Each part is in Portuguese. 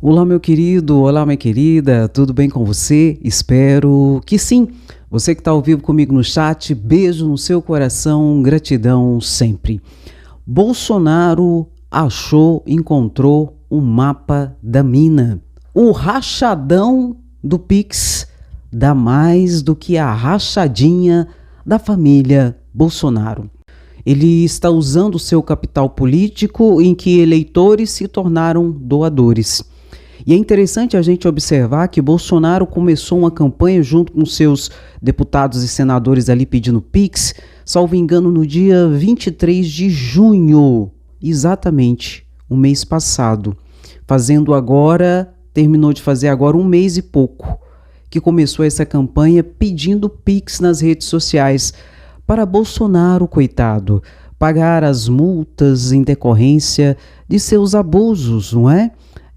Olá, meu querido, olá, minha querida, tudo bem com você? Espero que sim. Você que está ao vivo comigo no chat, beijo no seu coração, gratidão sempre. Bolsonaro encontrou o mapa da mina. O rachadão do Pix dá mais do que a rachadinha da família Bolsonaro. Ele está usando o seu capital político em que eleitores se tornaram doadores. E é interessante a gente observar que Bolsonaro começou uma campanha junto com seus deputados e senadores ali pedindo Pix, salvo engano, no dia 23 de junho, exatamente, o mês passado. Terminou de fazer agora um mês e pouco, que começou essa campanha pedindo Pix nas redes sociais para Bolsonaro, coitado, pagar as multas em decorrência de seus abusos, não é?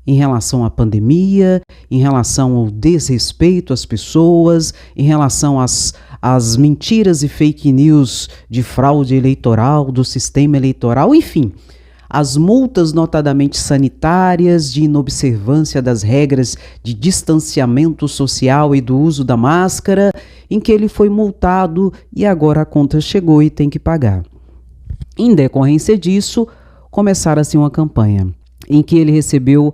Em relação à pandemia, em relação ao desrespeito às pessoas, em relação às mentiras e fake news de fraude eleitoral, do sistema eleitoral, enfim, as multas notadamente sanitárias, de inobservância das regras de distanciamento social e do uso da máscara, em que ele foi multado e agora a conta chegou e tem que pagar. Em decorrência disso, começara-se uma campanha em que ele recebeu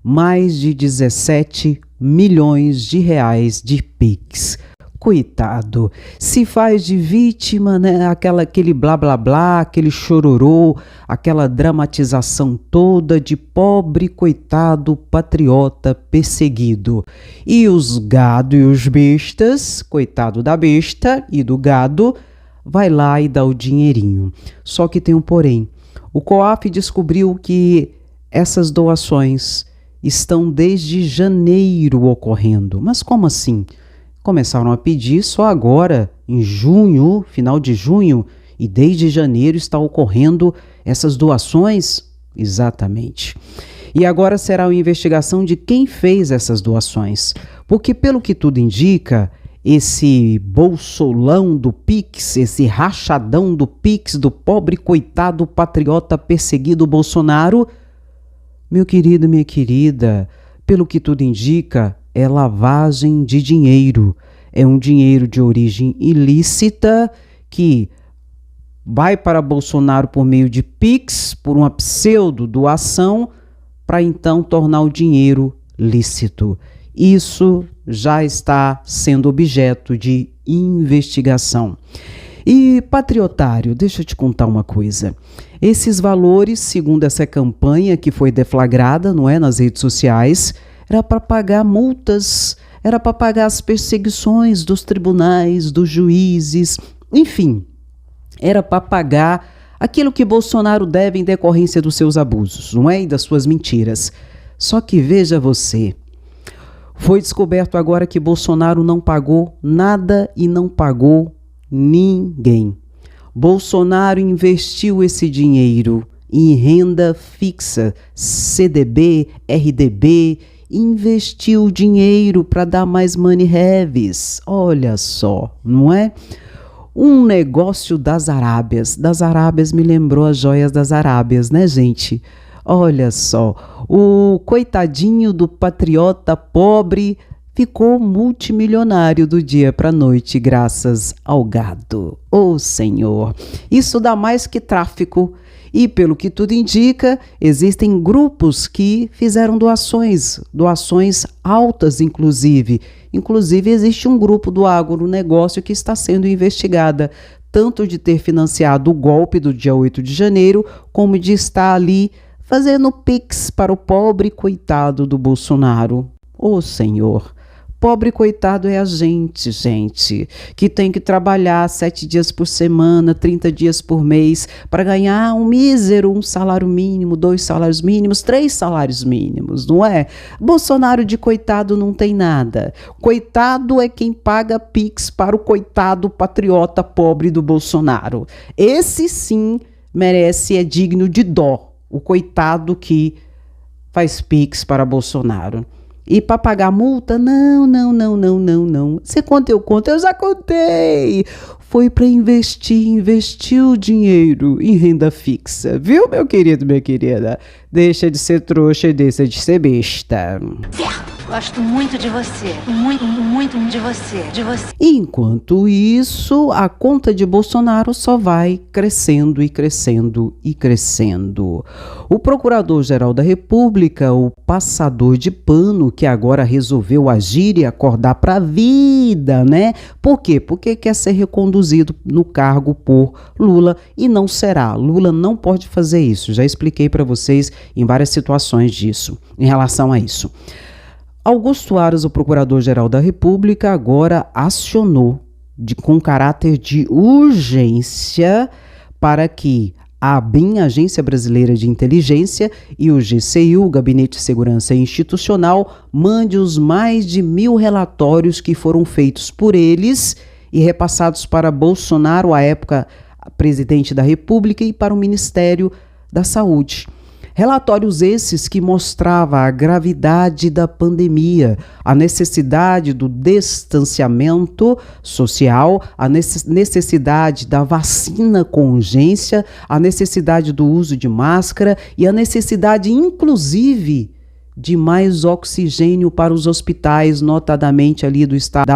mais de 17 milhões de reais de Pix. Coitado, se faz de vítima, né? Aquele blá blá blá, aquele chororô, aquela dramatização toda de pobre coitado patriota perseguido. E os gado e os bestas, coitado da besta e do gado, vai lá e dá o dinheirinho. Só que tem um porém. O COAF descobriu que essas doações estão desde janeiro ocorrendo. Mas como assim? Começaram a pedir só agora, em junho, final de junho, e desde janeiro está ocorrendo essas doações? Exatamente. E agora será uma investigação de quem fez essas doações. Porque, pelo que tudo indica, esse bolsolão do Pix, esse rachadão do Pix, do pobre coitado patriota perseguido Bolsonaro, meu querido, minha querida, pelo que tudo indica, é lavagem de dinheiro. É um dinheiro de origem ilícita que vai para Bolsonaro por meio de Pix, por uma pseudo-doação, para então tornar o dinheiro lícito. Isso já está sendo objeto de investigação. E patriotário, deixa eu te contar uma coisa. Esses valores, segundo essa campanha que foi deflagrada, não é, nas redes sociais, era para pagar multas, era para pagar as perseguições dos tribunais, dos juízes, enfim, era para pagar aquilo que Bolsonaro deve em decorrência dos seus abusos, não é, e das suas mentiras. Só que veja você, foi descoberto agora que Bolsonaro não pagou nada e não pagou ninguém. Bolsonaro investiu esse dinheiro em renda fixa, CDB, RDB, investiu dinheiro para dar mais money heavies. Olha só, não é? Um negócio das Arábias. Das Arábias me lembrou as joias das Arábias, né, gente? Olha só, o coitadinho do patriota pobre ficou multimilionário do dia para a noite graças ao gado. Ô Senhor, isso dá mais que tráfico. E pelo que tudo indica, existem grupos que fizeram doações altas inclusive. Inclusive existe um grupo do agronegócio que está sendo investigada, tanto de ter financiado o golpe do dia 8 de janeiro, como de estar ali fazendo Pix para o pobre coitado do Bolsonaro. Ô Senhor, pobre coitado é a gente, que tem que trabalhar 7 dias por semana, 30 dias por mês, para ganhar um salário mínimo, 2 salários mínimos, 3 salários mínimos, não é? Bolsonaro de coitado não tem nada. Coitado é quem paga Pix para o coitado patriota pobre do Bolsonaro. Esse sim merece, é digno de dó, o coitado que faz Pix para Bolsonaro. E para pagar multa? Não, não, não, não, não, não. Você conta, eu conto, eu já contei. Foi para investir o dinheiro em renda fixa. Viu, meu querido, minha querida? Deixa de ser trouxa e deixa de ser besta. Gosto muito de você, muito, muito de você, Enquanto isso, a conta de Bolsonaro só vai crescendo e crescendo e crescendo. O Procurador-Geral da República, o passador de pano, que agora resolveu agir e acordar para a vida, né? Por quê? Porque quer ser reconduzido no cargo por Lula e não será. Lula não pode fazer isso. Já expliquei para vocês em várias situações disso, em relação a isso. Augusto Aras, o Procurador-Geral da República, agora acionou com caráter de urgência para que a ABIN, Agência Brasileira de Inteligência, e o GCI, o Gabinete de Segurança Institucional, mande os mais de 1.000 relatórios que foram feitos por eles e repassados para Bolsonaro, à época presidente da República, e para o Ministério da Saúde. Relatórios esses que mostravam a gravidade da pandemia, a necessidade do distanciamento social, a necessidade da vacina com urgência, a necessidade do uso de máscara e a necessidade, inclusive, de mais oxigênio para os hospitais, notadamente ali do estado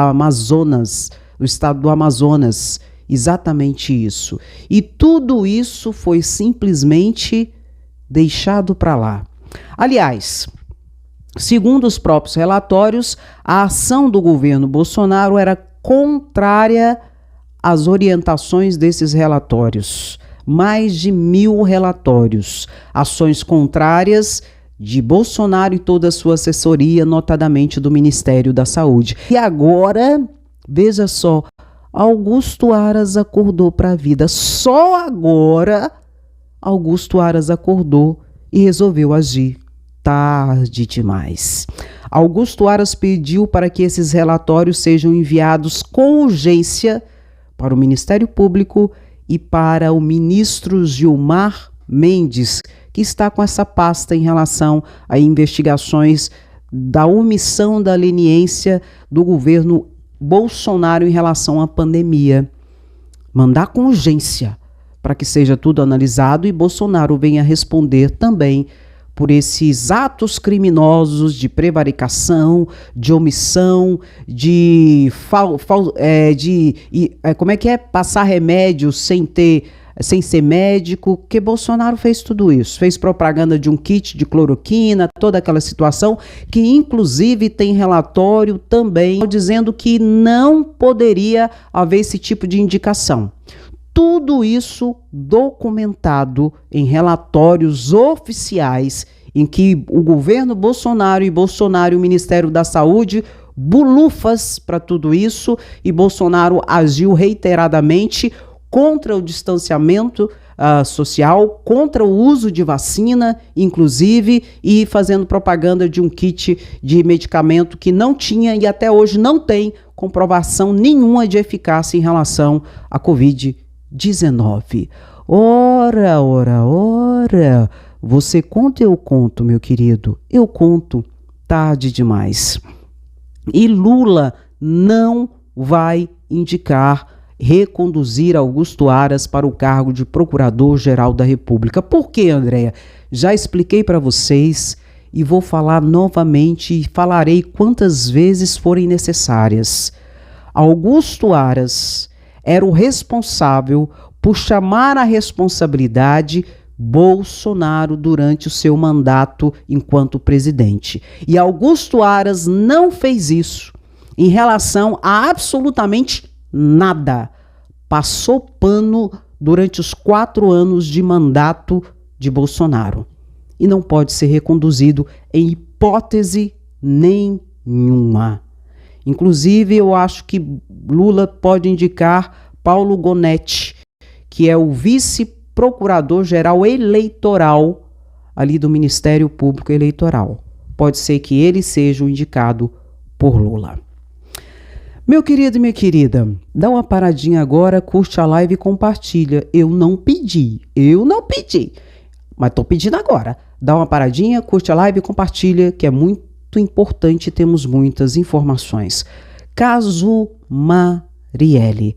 do Amazonas. Exatamente isso. E tudo isso foi simplesmente deixado para lá. Aliás, segundo os próprios relatórios, a ação do governo Bolsonaro era contrária às orientações desses relatórios. Mais de 1.000 relatórios, ações contrárias de Bolsonaro e toda a sua assessoria, notadamente do Ministério da Saúde. E agora, veja só, Augusto Aras acordou para a vida. Só agora Augusto Aras acordou e resolveu agir. Tarde demais. Augusto Aras pediu para que esses relatórios sejam enviados com urgência para o Ministério Público e para o ministro Gilmar Mendes, que está com essa pasta em relação a investigações da omissão da leniência do governo Bolsonaro em relação à pandemia. Mandar com urgência, para que seja tudo analisado e Bolsonaro venha responder também por esses atos criminosos de prevaricação, de omissão, como é que é? Passar remédio sem ser médico, que Bolsonaro fez tudo isso, fez propaganda de um kit de cloroquina, toda aquela situação, que inclusive tem relatório também dizendo que não poderia haver esse tipo de indicação. Tudo isso documentado em relatórios oficiais em que o governo Bolsonaro e o Ministério da Saúde bulufas para tudo isso e Bolsonaro agiu reiteradamente contra o distanciamento social, contra o uso de vacina, inclusive, e fazendo propaganda de um kit de medicamento que não tinha e até hoje não tem comprovação nenhuma de eficácia em relação à Covid-19. Ora, você conta, eu conto, meu querido, eu conto, tarde demais. E Lula não vai reconduzir Augusto Aras para o cargo de Procurador-Geral da República. Por quê, Andréia? Já expliquei para vocês e vou falar novamente e falarei quantas vezes forem necessárias. Augusto Aras era o responsável por chamar à responsabilidade Bolsonaro durante o seu mandato enquanto presidente. E Augusto Aras não fez isso em relação a absolutamente nada. Passou pano durante os 4 anos de mandato de Bolsonaro. E não pode ser reconduzido em hipótese nenhuma. Inclusive, eu acho que Lula pode indicar Paulo Gonetti, que é o vice-procurador-geral eleitoral ali do Ministério Público Eleitoral. Pode ser que ele seja o indicado por Lula. Meu querido e minha querida, dá uma paradinha agora, curte a live e compartilha. Eu não pedi, mas tô pedindo agora. Dá uma paradinha, curte a live e compartilha, que é muito importante, temos muitas informações. Caso Marielle.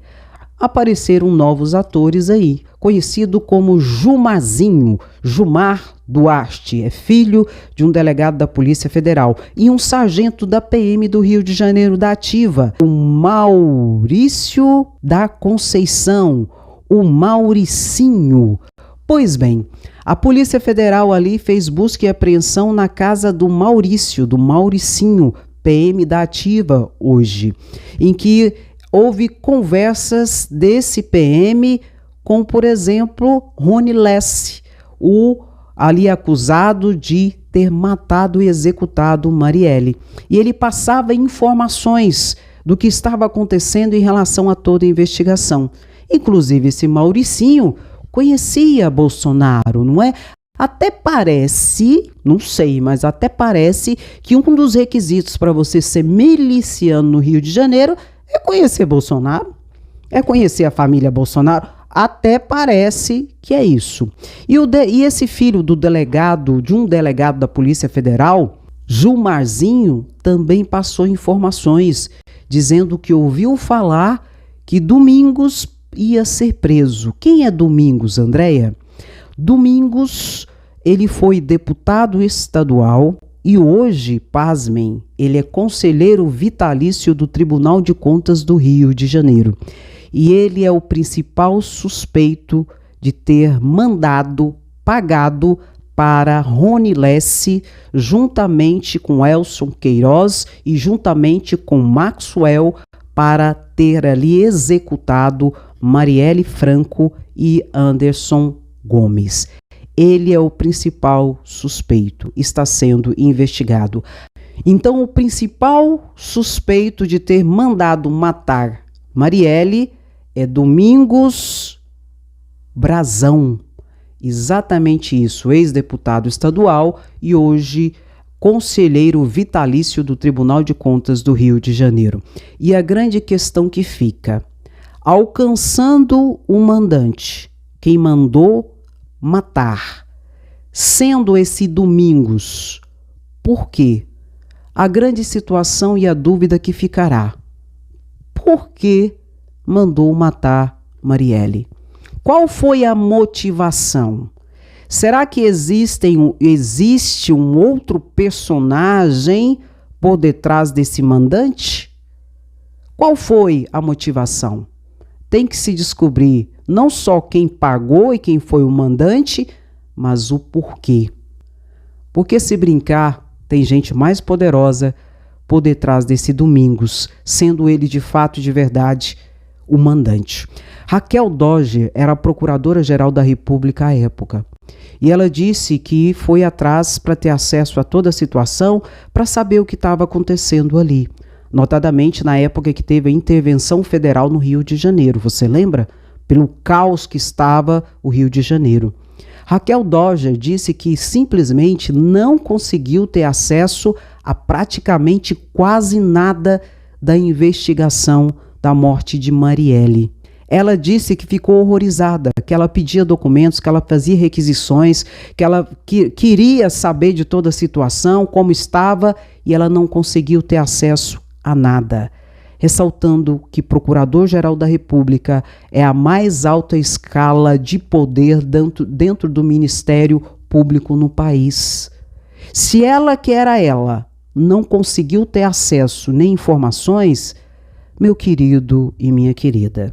Apareceram novos atores aí, conhecido como Jumarzinho, Jumar Duarte, é filho de um delegado da Polícia Federal e um sargento da PM do Rio de Janeiro da Ativa, o Maurício da Conceição, o Mauricinho. Pois bem, a Polícia Federal ali fez busca e apreensão na casa do Maurício, do Mauricinho, PM da Ativa hoje, em que houve conversas desse PM com, por exemplo, Rony Lesse, o ali acusado de ter matado e executado Marielle. E ele passava informações do que estava acontecendo em relação a toda a investigação. Inclusive, esse Mauricinho conhecia Bolsonaro, não é? Até parece, não sei, mas até parece que um dos requisitos para você ser miliciano no Rio de Janeiro é conhecer Bolsonaro, é conhecer a família Bolsonaro, até parece que é isso. E esse filho do delegado, de um delegado da Polícia Federal, Jumarzinho, também passou informações, dizendo que ouviu falar que Domingos ia ser preso. Quem é Domingos, Andréia? Domingos, ele foi deputado estadual, e hoje, pasmem, ele é conselheiro vitalício do Tribunal de Contas do Rio de Janeiro. E ele é o principal suspeito de ter pagado para Rony Lesse, juntamente com Elson Queiroz e juntamente com Maxwell, para ter ali executado Marielle Franco e Anderson Gomes. Ele é o principal suspeito, está sendo investigado. Então, o principal suspeito de ter mandado matar Marielle é Domingos Brazão. Exatamente isso, ex-deputado estadual e hoje conselheiro vitalício do Tribunal de Contas do Rio de Janeiro. E a grande questão que fica, alcançando o mandante, quem mandou matar, sendo esse Domingos, por quê? A grande situação e a dúvida que ficará, por que mandou matar Marielle? Qual foi a motivação? Será que existe um outro personagem por detrás desse mandante? Qual foi a motivação? Tem que se descobrir não só quem pagou e quem foi o mandante, mas o porquê. Porque se brincar, tem gente mais poderosa por detrás desse Domingos, sendo ele de fato e de verdade o mandante. Raquel Dodge era a procuradora-geral da República à época. E ela disse que foi atrás para ter acesso a toda a situação, para saber o que estava acontecendo ali. Notadamente na época que teve a intervenção federal no Rio de Janeiro. Você lembra? Pelo caos que estava o Rio de Janeiro. Raquel Dodge disse que simplesmente não conseguiu ter acesso a praticamente quase nada da investigação da morte de Marielle. Ela disse que ficou horrorizada, que ela pedia documentos, que ela fazia requisições, que ela queria saber de toda a situação, como estava, e ela não conseguiu ter acesso a nada. Ressaltando que Procurador-Geral da República é a mais alta escala de poder dentro do Ministério Público no país. Se ela, que era ela, não conseguiu ter acesso nem informações, meu querido e minha querida,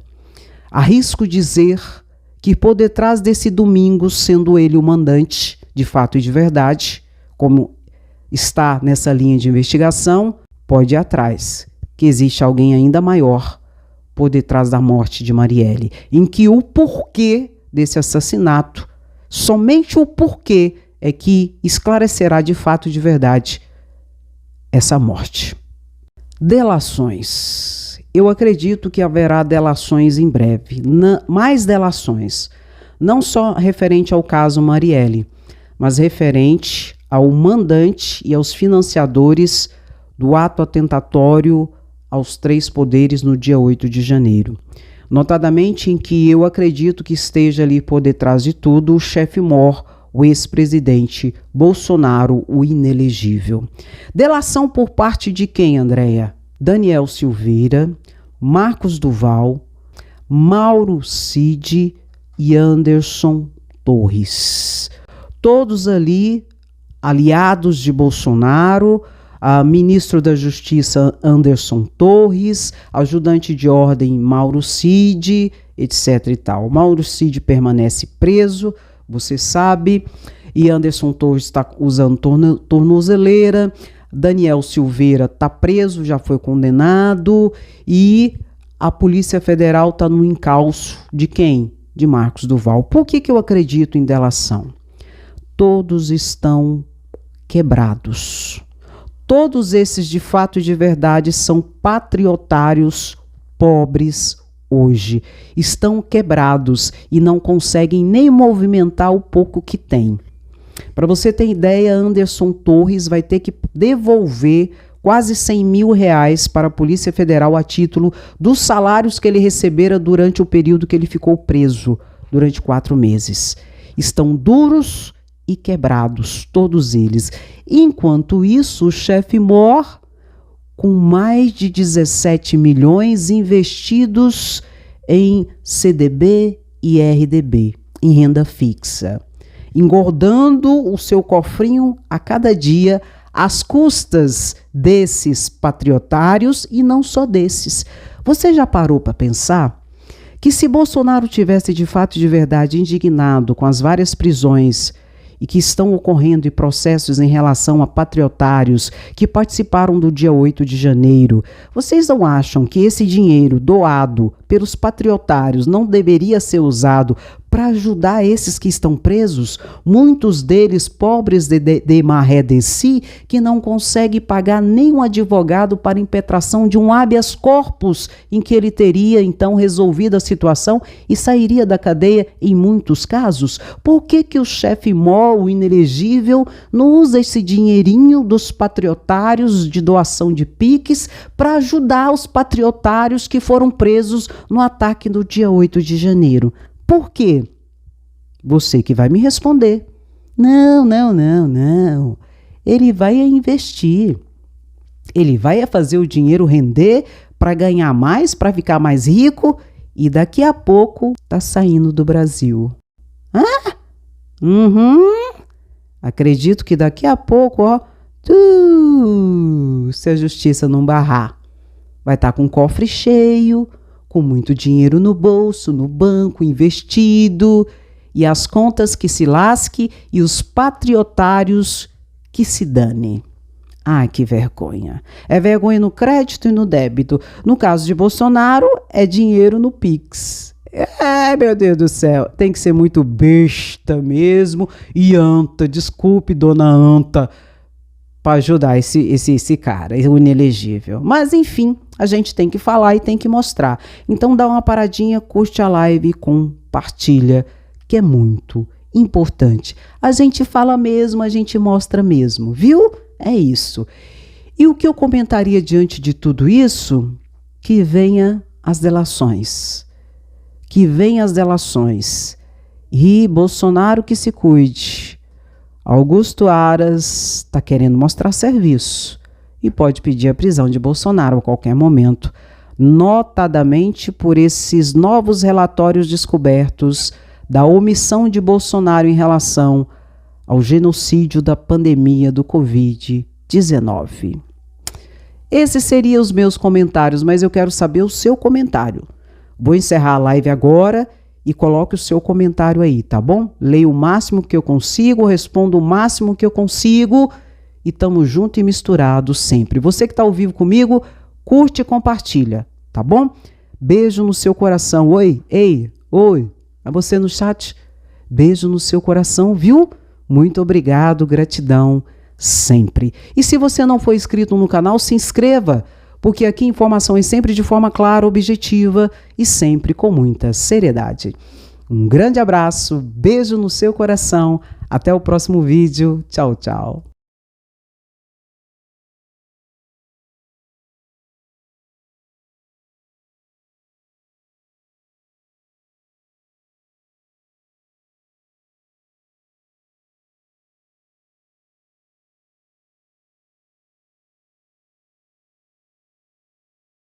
arrisco dizer que por detrás desse Domingos, sendo ele o mandante, de fato e de verdade, como está nessa linha de investigação, pode ir atrás, que existe alguém ainda maior por detrás da morte de Marielle, em que o porquê desse assassinato, somente o porquê é que esclarecerá de fato e de verdade essa morte. Delações. Eu acredito que haverá delações em breve, mais delações, não só referente ao caso Marielle, mas referente ao mandante e aos financiadores do ato atentatório aos 3 poderes no dia 8 de janeiro. Notadamente em que eu acredito que esteja ali por detrás de tudo o chefe-mor, o ex-presidente Bolsonaro, o inelegível. Delação por parte de quem, Andréia? Daniel Silveira, Marcos Duval, Mauro Cid e Anderson Torres. Todos ali aliados de Bolsonaro, ministro da Justiça Anderson Torres, ajudante de ordem Mauro Cid, etc e tal. Mauro Cid permanece preso, você sabe, e Anderson Torres está usando tornozeleira. Daniel Silveira está preso, já foi condenado, e a Polícia Federal está no encalço de quem? De Marcos Duval. Por que eu acredito em delação? Todos estão quebrados. Todos esses, de fato e de verdade, são patriotários pobres hoje. Estão quebrados e não conseguem nem movimentar o pouco que têm. Para você ter ideia, Anderson Torres vai ter que devolver quase 100 mil reais para a Polícia Federal a título dos salários que ele recebera durante o período que ele ficou preso, durante 4 meses. Estão duros e quebrados, todos eles. Enquanto isso, o chefe Mor, com mais de 17 milhões investidos em CDB e RDB, em renda fixa, engordando o seu cofrinho a cada dia às custas desses patriotários e não só desses. Você já parou para pensar que se Bolsonaro tivesse de fato e de verdade indignado com as várias prisões e que estão ocorrendo e processos em relação a patriotários que participaram do dia 8 de janeiro, vocês não acham que esse dinheiro doado pelos patriotários não deveria ser usado para ajudar esses que estão presos, muitos deles pobres de maré de si, que não conseguem pagar nem um advogado para impetração de um habeas corpus, em que ele teria então resolvido a situação e sairia da cadeia em muitos casos? Por que o chefe Mor, o inelegível, não usa esse dinheirinho dos patriotários de doação de PIX para ajudar os patriotários que foram presos no ataque do dia 8 de janeiro? Por quê? Você que vai me responder. Não. Ele vai investir. Ele vai fazer o dinheiro render para ganhar mais, para ficar mais rico, e daqui a pouco tá saindo do Brasil. Acredito que daqui a pouco, se a justiça não barrar, vai estar com o cofre cheio, com muito dinheiro no bolso, no banco, investido, e as contas que se lasque e os patriotários que se dane. Que vergonha. É vergonha no crédito e no débito. No caso de Bolsonaro, é dinheiro no Pix. Meu Deus do céu, tem que ser muito besta mesmo. E anta, desculpe, dona Anta, para ajudar esse cara, o inelegível. Mas, enfim, a gente tem que falar e tem que mostrar. Então, dá uma paradinha, curte a live e compartilha, que é muito importante. A gente fala mesmo, a gente mostra mesmo, viu? É isso. E o que eu comentaria diante de tudo isso? Que venha as delações. Que venha as delações. E Bolsonaro que se cuide. Augusto Aras está querendo mostrar serviço e pode pedir a prisão de Bolsonaro a qualquer momento, notadamente por esses novos relatórios descobertos da omissão de Bolsonaro em relação ao genocídio da pandemia do Covid-19. Esses seriam os meus comentários, mas eu quero saber o seu comentário. Vou encerrar a live agora e coloque o seu comentário aí, tá bom? Leio o máximo que eu consigo, respondo o máximo que eu consigo e tamo junto e misturado sempre. Você que tá ao vivo comigo, curte e compartilha, tá bom? Beijo no seu coração. Oi, a você no chat, beijo no seu coração, viu? Muito obrigado, gratidão sempre. E se você não for inscrito no canal, se inscreva, porque aqui informações sempre de forma clara, objetiva e sempre com muita seriedade. Um grande abraço, beijo no seu coração, até o próximo vídeo, tchau, tchau.